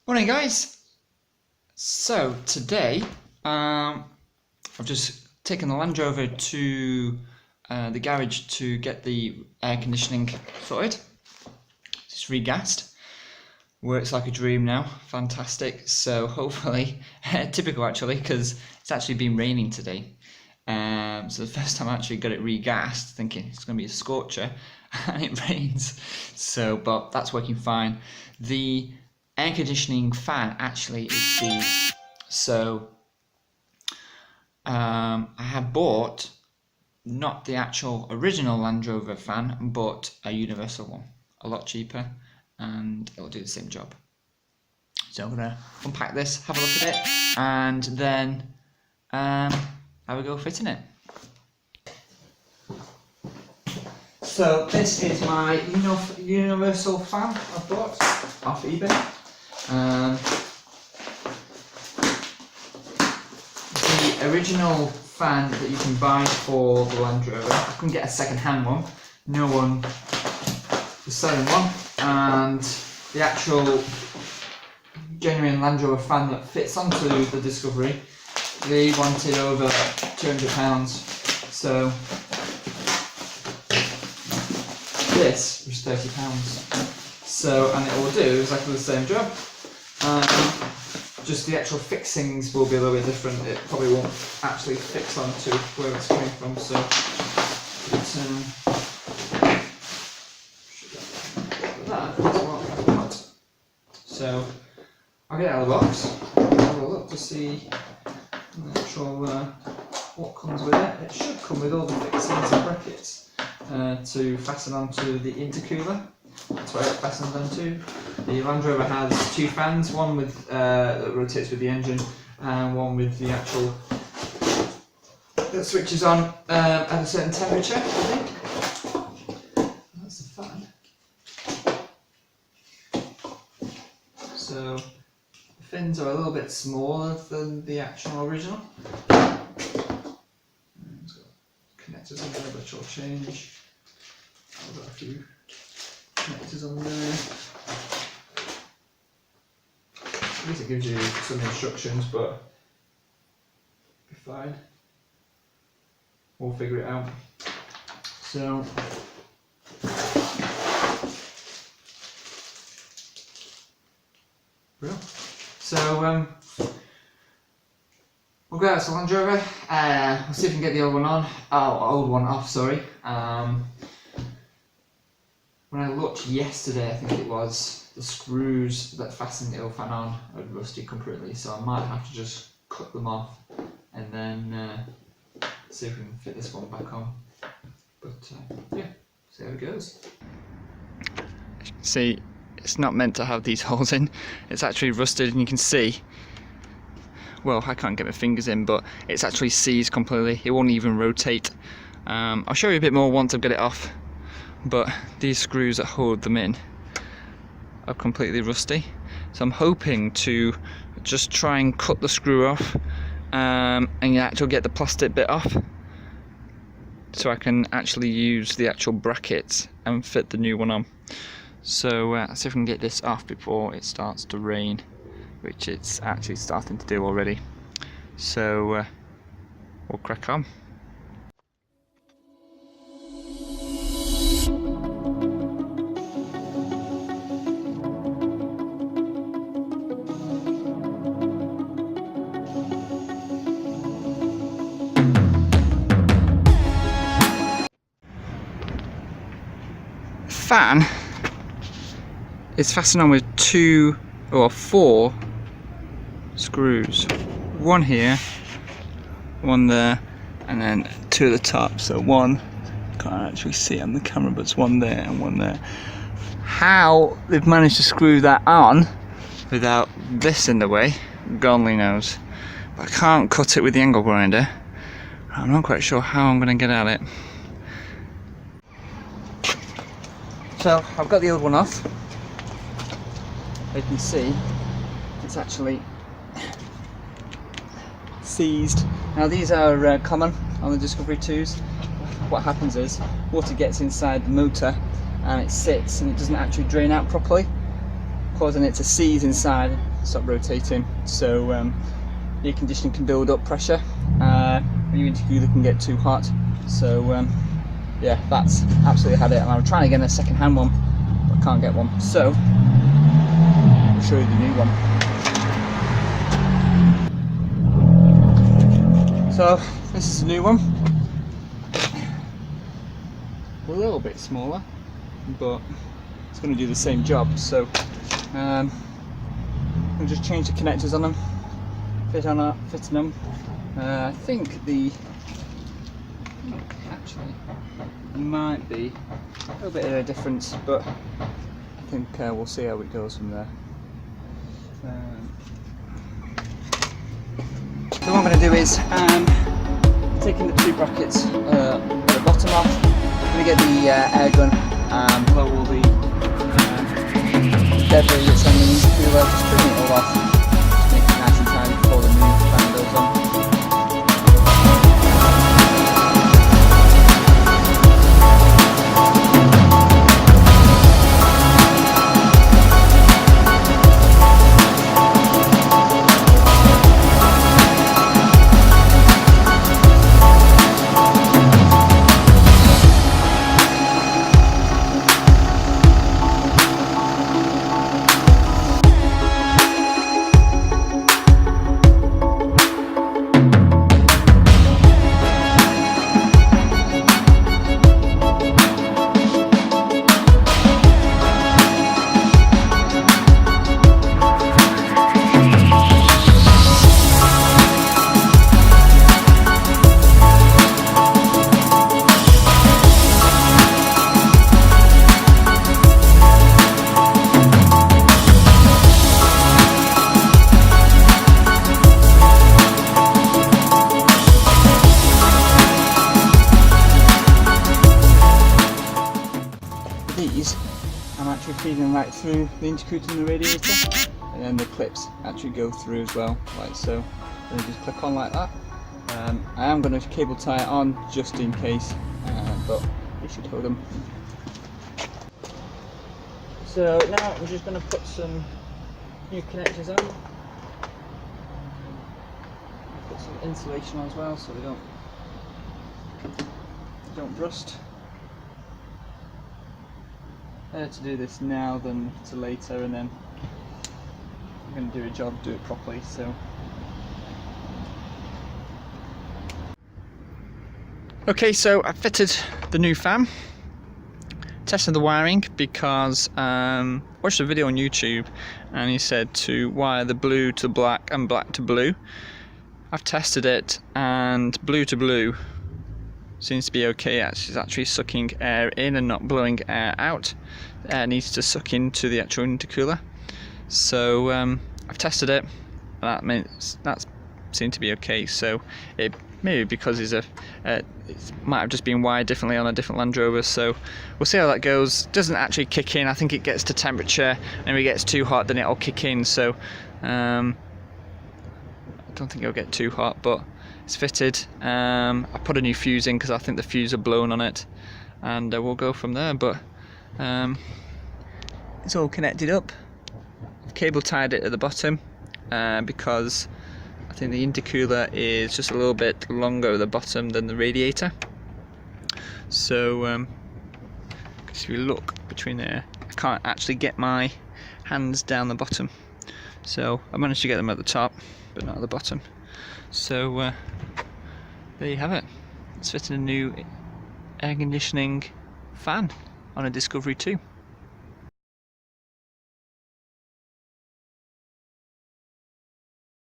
Morning guys! So today I've just taken the Land Rover to the garage to get the air conditioning sorted. It's regassed. Works like a dream now. Fantastic. So hopefully, typical actually, because it's actually been raining today. So the first time I actually got it regassed, thinking it's going to be a scorcher, and it rains. So, but that's working fine. The air conditioning fan actually is seized. So I have bought not the actual original Land Rover fan, but a universal one, a lot cheaper, and it'll do the same job. So I'm gonna unpack this, have a look at it, and then have a go fitting it. So this is my universal fan I bought off eBay. The original fan that you can buy for the Land Rover, I couldn't get a second-hand one. No one was selling one, and the actual genuine Land Rover fan that fits onto the Discovery, they wanted over £200. So this was £30. So, and it will do exactly the same job. Just the actual fixings will be a little bit different. It probably won't actually fix onto where it's coming from. So, that is what I've got. So, I'll get it out of the box. Have a look to see the actual what comes with it. It should come with all the fixings and brackets to fasten onto the intercooler. That's where it fastens onto. The Land Rover has two fans, one with that rotates with the engine, and one with the actual that switches on at a certain temperature, I think. That's the fan. So the fins are a little bit smaller than the actual original. It's got connectors on there, which will change. I've got a few connectors on there. I guess it gives you some instructions, but it'll be fine. We'll figure it out. So real. So we'll go out to Land Rover. We'll see if we can get the old one on. Oh, old one off. Sorry. When I looked yesterday, I think it was, the screws that fasten the old fan on are rusty completely, so I might have to just cut them off and then see if we can fit this one back on. But yeah, see how it goes. As you can see, it's not meant to have these holes in. It's actually rusted, and you can see, well, I can't get my fingers in, but it's actually seized completely. It won't even rotate. I'll show you a bit more once I've got it off. But these screws that hold them in are completely rusty, so I'm hoping to just try and cut the screw off and actually get the plastic bit off, so I can actually use the actual brackets and fit the new one on. So let's see if we can get this off before it starts to rain, which it's actually starting to do already. So we'll crack on. Fan is fastened on with four screws, one here, one there, and then two at the top. So one, can't actually see it on the camera, but it's one there and one there. How they've managed to screw that on without this in the way, God only knows. But I can't cut it with the angle grinder. I'm not quite sure how I'm going to get at it. So I've got the old one off. You can see it's actually seized. Now these are common on the Discovery 2s. What happens is water gets inside the motor and it sits and it doesn't actually drain out properly, causing it to seize inside. stop rotating, so air conditioning can build up pressure. Your intercooler can get too hot, so yeah, that's absolutely had it. And I'm trying to get a second-hand one, but I can't get one, so I'll show you the new one. So this is the new one, a little bit smaller, but it's going to do the same job. So I'll just change the connectors on them, fitting them. I think actually might be a little bit of a difference, but I think we'll see how it goes from there. So what I'm going to do is taking the two brackets at the bottom off. I'm going to get the air gun and blow all the debris that's on the intercooler, just trim it all off, just make it nice and tidy before the new fan goes on. These I'm actually feeding right through the intercooler and the radiator, and then the clips actually go through as well, like so. Then just click on like that. I am going to cable tie it on just in case, but it should hold them. So now I'm just going to put some new connectors on. Put some insulation on as well so they don't rust. Better to do this now than to later, and then I'm going to do a job, do it properly. So okay, so I fitted the new fan, tested the wiring because watched a video on YouTube and he said to wire the blue to black and black to blue. I've tested it and blue to blue seems to be okay. It's actually sucking air in and not blowing air out. Air needs to suck into the actual intercooler. So I've tested it, and that seemed to be okay. So it maybe because it might have just been wired differently on a different Land Rover. So we'll see how that goes. It doesn't actually kick in. I think it gets to temperature, and if it gets too hot, then it'll kick in. So I don't think it'll get too hot, but it's fitted. I put a new fuse in because I think the fuse are blown on it, and we'll go from there. But it's all connected up. I've cable tied it at the bottom because I think the intercooler is just a little bit longer at the bottom than the radiator. So if you look between there, I can't actually get my hands down the bottom. So I managed to get them at the top, but not at the bottom. So there you have it. It's fitting a new air conditioning fan on a Discovery 2.